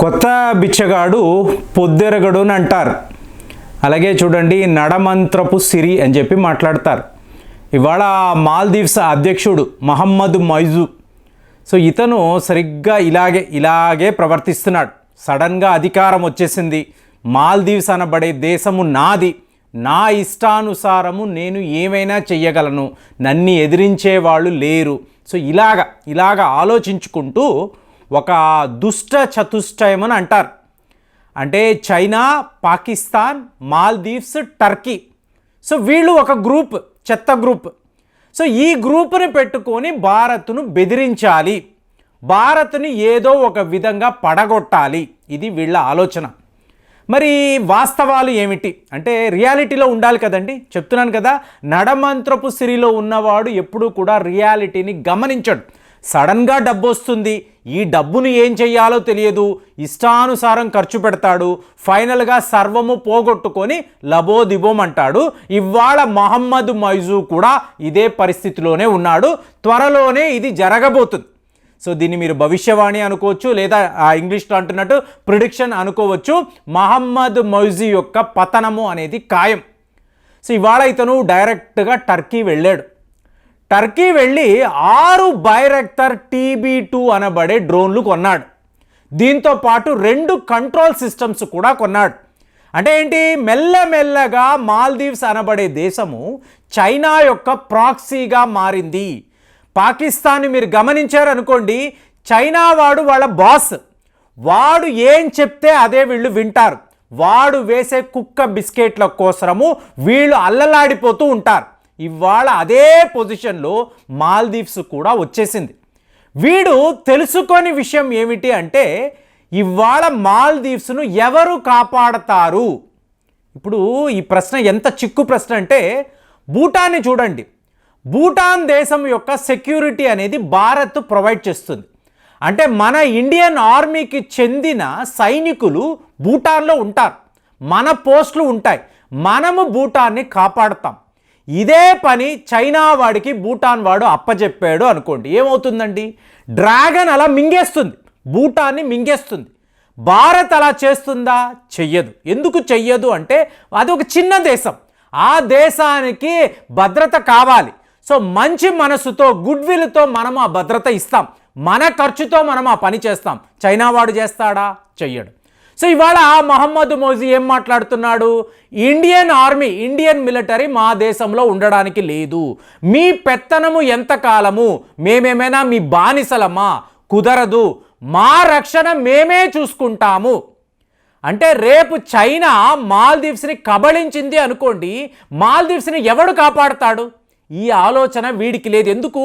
కొత్త బిచ్చగాడు పొద్దెరగడు అని అంటారు. అలాగే చూడండి, నడమంత్రపు సిరి అని చెప్పి మాట్లాడతారు. ఇవాళ మాల్దీవ్స్ అధ్యక్షుడు మహమ్మద్ మొయిజు, సో ఇతను సరిగ్గా ఇలాగే ప్రవర్తిస్తున్నాడు. సడన్గా అధికారం వచ్చేసింది, మాల్దీవ్స్ అనబడే దేశము నాది, నా ఇష్టానుసారము నేను ఏమైనా చెయ్యగలను, నన్ను ఎదిరించే వాళ్ళు లేరు. సో ఇలాగ ఆలోచించుకుంటూ ఒక దుష్ట చతుష్టయం అని అంటారు. అంటే China, Pakistan, Maldives, Turkey, so వీళ్ళు ఒక గ్రూప్, చెత్త గ్రూప్. సో ఈ గ్రూప్ని పెట్టుకొని భారత్ను బెదిరించాలి, భారత్ని ఏదో ఒక విధంగా పడగొట్టాలి, ఇది వీళ్ళ ఆలోచన. మరి వాస్తవాలు ఏమిటి అంటే రియాలిటీలో ఉండాలి కదండి. చెప్తున్నాను కదా, నడమంత్రపు సిరిలో ఉన్నవాడు ఎప్పుడూ కూడా రియాలిటీని గమనించడు. సడన్గా డబ్బు వస్తుంది, ఈ డబ్బును ఏం చెయ్యాలో తెలియదు, ఇష్టానుసారం ఖర్చు పెడతాడు, ఫైనల్గా సర్వము పోగొట్టుకొని లబోదిబోం అంటాడు. ఇవాళ మహమ్మద్ మొయిజు కూడా ఇదే పరిస్థితిలోనే ఉన్నాడు. త్వరలోనే ఇది జరగబోతుంది. సో దీన్ని మీరు భవిష్యవాణి అనుకోవచ్చు, లేదా ఇంగ్లీష్లో అంటున్నట్టు ప్రిడిక్షన్ అనుకోవచ్చు. మహమ్మద్ మొయిజు యొక్క పతనము అనేది ఖాయం. సో ఇవాళ ఇతను డైరెక్ట్గా టర్కీ వెళ్ళాడు. టర్కీ వెళ్ళి 6 బైరాక్టర్ TB2 అనబడే డ్రోన్లు కొన్నాడు. దీంతో పాటు 2 కంట్రోల్ సిస్టమ్స్ కూడా కొన్నాడు. అంటే ఏంటి, మెల్లమెల్లగా మాల్దీవ్స్ అనబడే దేశము చైనా యొక్క ప్రాక్సీగా మారింది. పాకిస్తాన్ని మీరు గమనించారనుకోండి, చైనా వాడు వాళ్ళ బాస్, వాడు ఏం చెప్తే అదే వీళ్ళు వింటారు. వాడు వేసే కుక్క బిస్కెట్ల కోసము వీళ్ళు అల్లలాడిపోతూ ఉంటారు. ఇవాళ అదే పొజిషన్లో మాల్దీవ్స్ కూడా వచ్చేసింది. వీడు తెలుసుకొని విషయం ఏమిటి అంటే, ఇవాళ మాల్దీవ్స్ను ఎవరు కాపాడతారు? ఇప్పుడు ఈ ప్రశ్న ఎంత చిక్కు ప్రశ్న అంటే, భూటాన్ని చూడండి. భూటాన్ దేశం యొక్క సెక్యూరిటీ అనేది భారత్ ప్రొవైడ్ చేస్తుంది. అంటే మన ఇండియన్ ఆర్మీకి చెందిన సైనికులు భూటాన్లో ఉంటారు, మన పోస్టులు ఉంటాయి, మనము భూటాన్ని కాపాడుతాం. ఇదే పని చైనా వాడికి భూటాన్ వాడు అప్పచెప్పాడు అనుకోండి, ఏమవుతుందండి, డ్రాగన్ అలా మింగేస్తుంది, భూటాన్ని మింగేస్తుంది. భారత్ అలా చేస్తుందా? చెయ్యదు. ఎందుకు చెయ్యదు అంటే అది ఒక చిన్న దేశం, ఆ దేశానికి భద్రత కావాలి. సో మంచి మనసుతో, గుడ్ విల్తో మనం ఆ భద్రత ఇస్తాం, మన ఖర్చుతో మనం ఆ పని చేస్తాం. చైనా వాడు చేస్తాడా? చెయ్యడు. సో ఇవాళ మహమ్మద్ మొయిజు ఏం మాట్లాడుతున్నాడు, ఇండియన్ ఆర్మీ, ఇండియన్ మిలిటరీ మా దేశంలో ఉండడానికి లేదు, మీ పెత్తనము ఎంతకాలము, మేమేమైనా మీ బానిసలమా? కుదరదు, మా రక్షణ మేమే చూసుకుంటాము. అంటే రేపు చైనా మాల్దీవ్స్ని కబళించింది అనుకోండి, మాల్దీవ్స్ని ఎవడు కాపాడుతాడు? ఈ ఆలోచన వీడికి లేదు. ఎందుకు?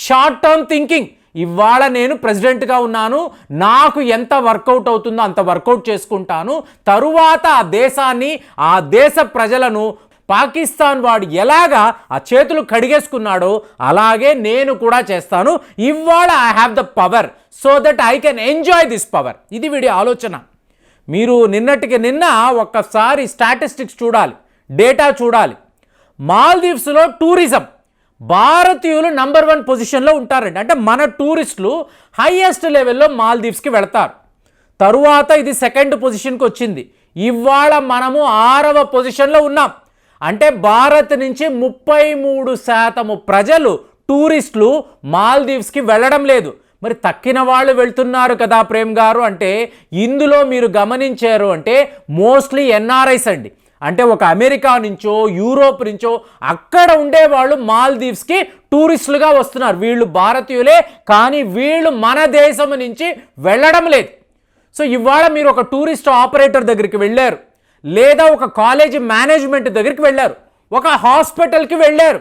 Short term thinking. ఇవాళ నేను ప్రెసిడెంట్గా ఉన్నాను, నాకు ఎంత వర్కౌట్ అవుతుందో అంత వర్కౌట్ చేసుకుంటాను, తరువాత ఆ దేశాన్ని, ఆ దేశ ప్రజలను పాకిస్తాన్ వాడు ఎలాగా ఆ చేతులు కడిగేసుకున్నాడో అలాగే నేను కూడా చేస్తాను. ఇవాళ I have the power so that I can enjoy this power. ఇది వీడి ఆలోచన. మీరు నిన్నటికి నిన్న ఒక్కసారి స్టాటిస్టిక్స్ చూడాలి, డేటా చూడాలి. మాల్దీవ్స్లో టూరిజం భారతీయులు నంబర్ 1 పొజిషన్లో ఉంటారండి. అంటే మన టూరిస్టులు హైయెస్ట్ లెవెల్లో మాల్దీవ్స్కి వెళతారు. తరువాత ఇది 2nd పొజిషన్కి వచ్చింది. ఇవాళ మనము 6వ పొజిషన్లో ఉన్నాం. అంటే భారత్ నుంచి 33% ప్రజలు, టూరిస్టులు మాల్దీవ్స్కి వెళ్ళడం లేదు. మరి తక్కిన వాళ్ళు వెళ్తున్నారు కదా ప్రేమ్ గారు అంటే, ఇందులో మీరు గమనించారు అంటే మోస్ట్లీ NRIs అండి. అంటే ఒక అమెరికా నుంచో, యూరోప్ నుంచో అక్కడ ఉండేవాళ్ళు మాల్దీవ్స్కి టూరిస్టులుగా వస్తున్నారు. వీళ్ళు భారతీయులే, కానీ వీళ్ళు మన దేశం నుంచి వెళ్ళడం లేదు. సో ఇవాళ మీరు ఒక టూరిస్ట్ ఆపరేటర్ దగ్గరికి వెళ్ళారు, లేదా ఒక కాలేజీ మేనేజ్మెంట్ దగ్గరికి వెళ్ళారు, ఒక హాస్పిటల్కి వెళ్ళారు,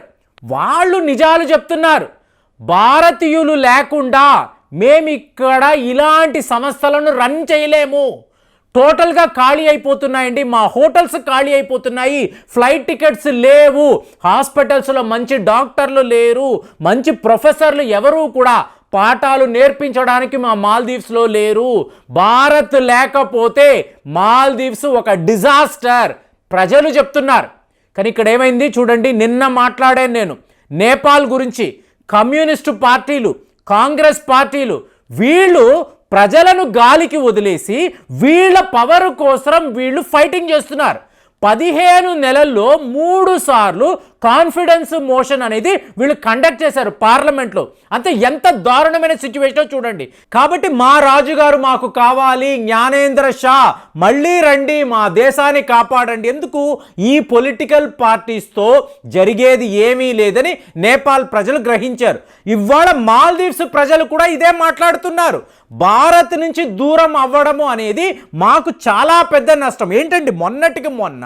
వాళ్ళు నిజాలు చెప్తున్నారు. భారతీయులు లేకుండా మేము ఇక్కడ ఇలాంటి సంస్థలను రన్ చేయలేము, టోటల్గా ఖాళీ అయిపోతున్నాయండి, మా హోటల్స్ ఖాళీ అయిపోతున్నాయి, ఫ్లైట్ టికెట్స్ లేవు, హాస్పిటల్స్లో మంచి డాక్టర్లు లేరు, మంచి ప్రొఫెసర్లు ఎవరూ కూడా పాఠాలు నేర్పించడానికి మా మాల్దీవ్స్లో లేరు. భారత్ లేకపోతే మాల్దీవ్స్ ఒక డిజాస్టర్ ప్రజలు చెప్తున్నారు. కానీ ఇక్కడ ఏమైంది చూడండి, నిన్న మాట్లాడాను నేను నేపాల్ గురించి. కమ్యూనిస్టు పార్టీలు, కాంగ్రెస్ పార్టీలు వీళ్ళు ప్రజలను గాలికి వదిలేసి వీళ్ళ పవర్ కోసం వీళ్ళు ఫైటింగ్ చేస్తున్నారు. 15 నెలల్లో 3 సార్లు కాన్ఫిడెన్స్ మోషన్ అనేది వీళ్ళు కండక్ట్ చేశారు పార్లమెంట్లో. అంతే ఎంత దారుణమైన సిచ్యువేషన్ చూడండి. కాబట్టి మా రాజుగారు మాకు కావాలి, జ్ఞానేంద్ర షా మళ్ళీ రండి, మా దేశాన్ని కాపాడండి. ఎందుకు? ఈ పొలిటికల్ పార్టీస్తో జరిగేది ఏమీ లేదని నేపాల్ ప్రజలు గ్రహించారు. ఇవాళ మాల్దీవ్స్ ప్రజలు కూడా ఇదే మాట్లాడుతున్నారు. భారత్ నుంచి దూరం అవ్వడము అనేది మాకు చాలా పెద్ద నష్టం. ఏంటండి, మొన్నటికి మొన్న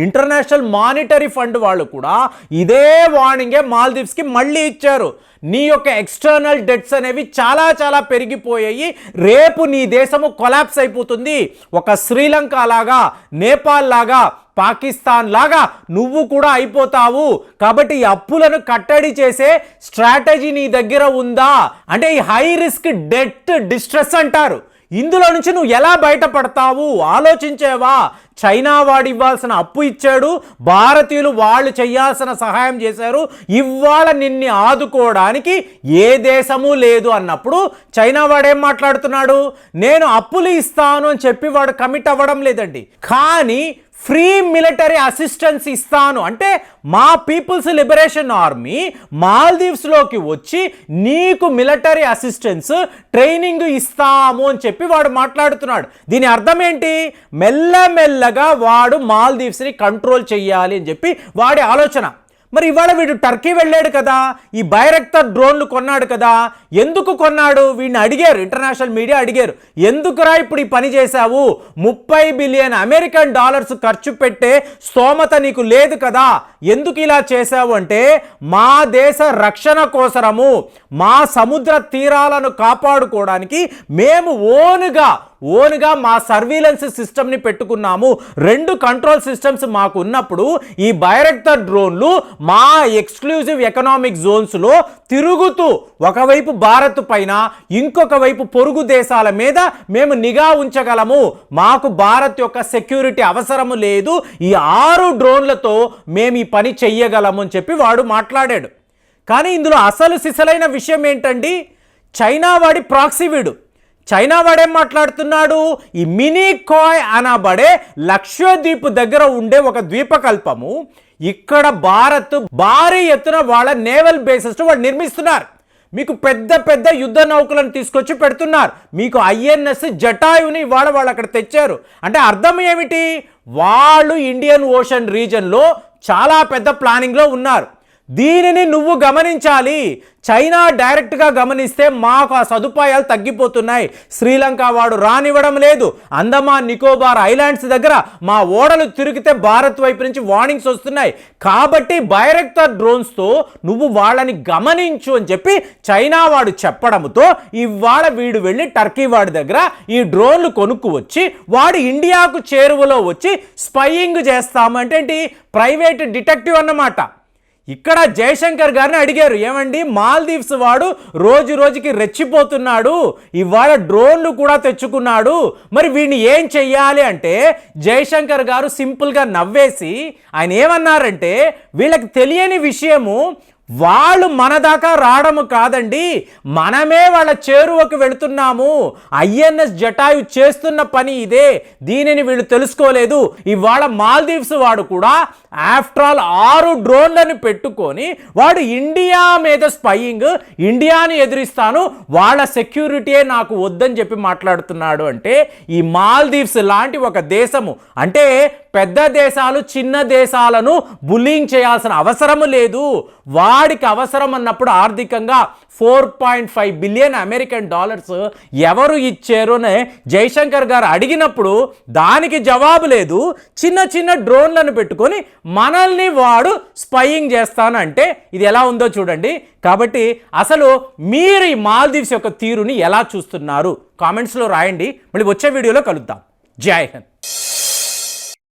ఇంటర్నేషనల్ మానిటరీ ఫండ్ వాళ్ళు కూడా ఇదే వార్నింగే మాల్దీవ్స్కి మళ్ళీ ఇచ్చారు. నీ యొక్క ఎక్స్టర్నల్ డెట్స్ అనేవి చాలా చాలా పెరిగిపోయాయి, రేపు నీ దేశము కొలాప్స్ అయిపోతుంది. ఒక శ్రీలంక లాగా, నేపాల్ లాగా, పాకిస్తాన్ లాగా నువ్వు కూడా అయిపోతావు. కాబట్టి ఈ అప్పులను కట్టడి చేసే స్ట్రాటజీ నీ దగ్గర ఉందా అంటే ఈ హై రిస్క్ డెట్ డిస్ట్రెస్ అంటారు. ఇందులో నుంచి నువ్వు ఎలా బయటపడతావు ఆలోచించేవా? చైనా వాడు ఇవ్వాల్సిన అప్పు ఇచ్చాడు, భారతీయులు వాళ్ళు చేయాల్సిన సహాయం చేశారు. ఇవాళ నిన్ను ఆదుకోవడానికి ఏ దేశము లేదు అన్నప్పుడు చైనా వాడేం మాట్లాడుతున్నాడు? నేను అప్పులు ఇస్తాను అని చెప్పి వాడు కమిట్ అవ్వడం లేదండి. కానీ ఫ్రీ మిలిటరీ అసిస్టెన్స్ ఇస్తాను అంటే మా పీపుల్స్ లిబరేషన్ ఆర్మీ మాల్దీవ్స్లోకి వచ్చి నీకు మిలిటరీ అసిస్టెన్స్ ట్రైనింగ్ ఇస్తాము అని చెప్పి వాడు మాట్లాడుతున్నాడు. దీని అర్థం ఏంటి? మెల్లమెల్లగా వాడు మాల్దీవ్స్ని కంట్రోల్ చేయాలి అని చెప్పి వాడి ఆలోచన. మరి ఇవాళ వీడు టర్కీ వెళ్ళాడు కదా, ఈ బైరక్టర్ డ్రోన్లు కొన్నాడు కదా. ఎందుకు కొన్నాడు? వీడిని అడిగారు, ఇంటర్నేషనల్ మీడియా అడిగారు, ఎందుకురా ఇప్పుడు ఈ పని చేశావు? 30 బిలియన్ అమెరికన్ డాలర్స్ ఖర్చు పెట్టే స్తోమత నీకు లేదు కదా, ఎందుకు ఇలా చేశావు అంటే మా దేశ రక్షణ కోసరము, మా సముద్ర తీరాలను కాపాడుకోవడానికి మేము ఓన్గా మా సర్వీలెన్స్ సిస్టమ్ని పెట్టుకున్నాము. 2 కంట్రోల్ సిస్టమ్స్ మాకు ఉన్నప్పుడు ఈ బైరక్టర్ డ్రోన్లు మా ఎక్స్క్లూజివ్ ఎకనామిక్ జోన్స్లో తిరుగుతూ ఒకవైపు భారత్ పైన ఇంకొక వైపు పొరుగు దేశాల మీద మేము నిఘా ఉంచగలము. మాకు భారత్ యొక్క సెక్యూరిటీ అవసరము లేదు, ఈ 6 డ్రోన్లతో మేము ఈ పని చెయ్యగలము అని చెప్పి వాడు మాట్లాడాడు. కానీ ఇందులో అసలు సిసలైన విషయం ఏంటండి? చైనా వాడి ప్రాక్సీ వీడు. చైనా వాడేం మాట్లాడుతున్నాడు? ఈ మినికాయ్ అనబడే లక్షద్వీప్ దగ్గర ఉండే ఒక ద్వీపకల్పము, ఇక్కడ భారత్ భారీ ఎత్తున వాళ్ళ నేవల్ బేసెస్ వాళ్ళు నిర్మిస్తున్నారు. మీకు పెద్ద పెద్ద యుద్ధ నౌకలను తీసుకొచ్చి పెడుతున్నారు. మీకు INS జటాయుని వాళ్ళు అక్కడ తెచ్చారు. అంటే అర్థం ఏమిటి? వాళ్ళు ఇండియన్ ఓషన్ రీజన్లో చాలా పెద్ద ప్లానింగ్లో ఉన్నారు. దీనిని నువ్వు గమనించాలి. చైనా డైరెక్ట్గా గమనిస్తే మాకు ఆ సదుపాయాలు తగ్గిపోతున్నాయి. శ్రీలంక వాడు రానివ్వడం లేదు. అండమాన్ నికోబార్ ఐలాండ్స్ దగ్గర మా ఓడలు తిరిగితే భారత్ వైపు నుంచి వార్నింగ్స్ వస్తున్నాయి. కాబట్టి బైరక్టర్ డ్రోన్స్తో నువ్వు వాళ్ళని గమనించు అని చెప్పి చైనా వాడు చెప్పడంతో ఇవాళ వీడు వెళ్ళి టర్కీ వాడి దగ్గర ఈ డ్రోన్లు కొనుక్కు వచ్చి వాడు ఇండియాకు చేరువలో వచ్చి స్పైయింగ్ చేస్తామంటే ఏంటి? ప్రైవేట్ డిటెక్టివ్ అన్నమాట. ఇక్కడ జయశంకర్ గారిని అడిగారు, ఏమండి మాల్దీవ్స్ వాడు రోజు రోజుకి రెచ్చిపోతున్నాడు, ఇవాళ డ్రోన్లు కూడా తెచ్చుకున్నాడు, మరి వీడిని ఏం చెయ్యాలి అంటే జయశంకర్ గారు సింపుల్గా నవ్వేసి ఆయన ఏమన్నారంటే, వీళ్ళకి తెలియని విషయము వాళ్ళు మన దాకా రావడము కాదండి, మనమే వాళ్ళ చేరువకు వెళుతున్నాము. INS జటాయు చేస్తున్న పని ఇదే, దీనిని వీళ్ళు తెలుసుకోలేదు. ఇవాళ మాల్దీవ్స్ వాడు కూడా ఆఫ్టర్ ఆల్ 6 డ్రోన్లను పెట్టుకొని వాడు ఇండియా మీద స్పైయింగ్, ఇండియాని ఎదిరిస్తాను, వాళ్ళ సెక్యూరిటీయే నాకు వద్దని చెప్పి మాట్లాడుతున్నాడు. అంటే ఈ మాల్దీవ్స్ లాంటి ఒక దేశము, అంటే పెద్ద దేశాలు చిన్న దేశాలను బుల్లింగ్ చేయాల్సిన అవసరము లేదు. వాడికి అవసరం అన్నప్పుడు ఆర్థికంగా 4.5 బిలియన్ అమెరికన్ డాలర్స్ ఎవరు ఇచ్చారు అని జయశంకర్ గారు అడిగినప్పుడు దానికి జవాబు లేదు. చిన్న చిన్న డ్రోన్లను పెట్టుకొని మనల్ని వాడు స్పైయింగ్ చేస్తానంటే ఇది ఎలా ఉందో చూడండి. కాబట్టి అసలు మీరు ఈ మాల్దీవ్స్ యొక్క తీరుని ఎలా చూస్తున్నారు? కామెంట్స్లో రాయండి. మళ్ళీ వచ్చే వీడియోలో కలుద్దాం. జై హింద్.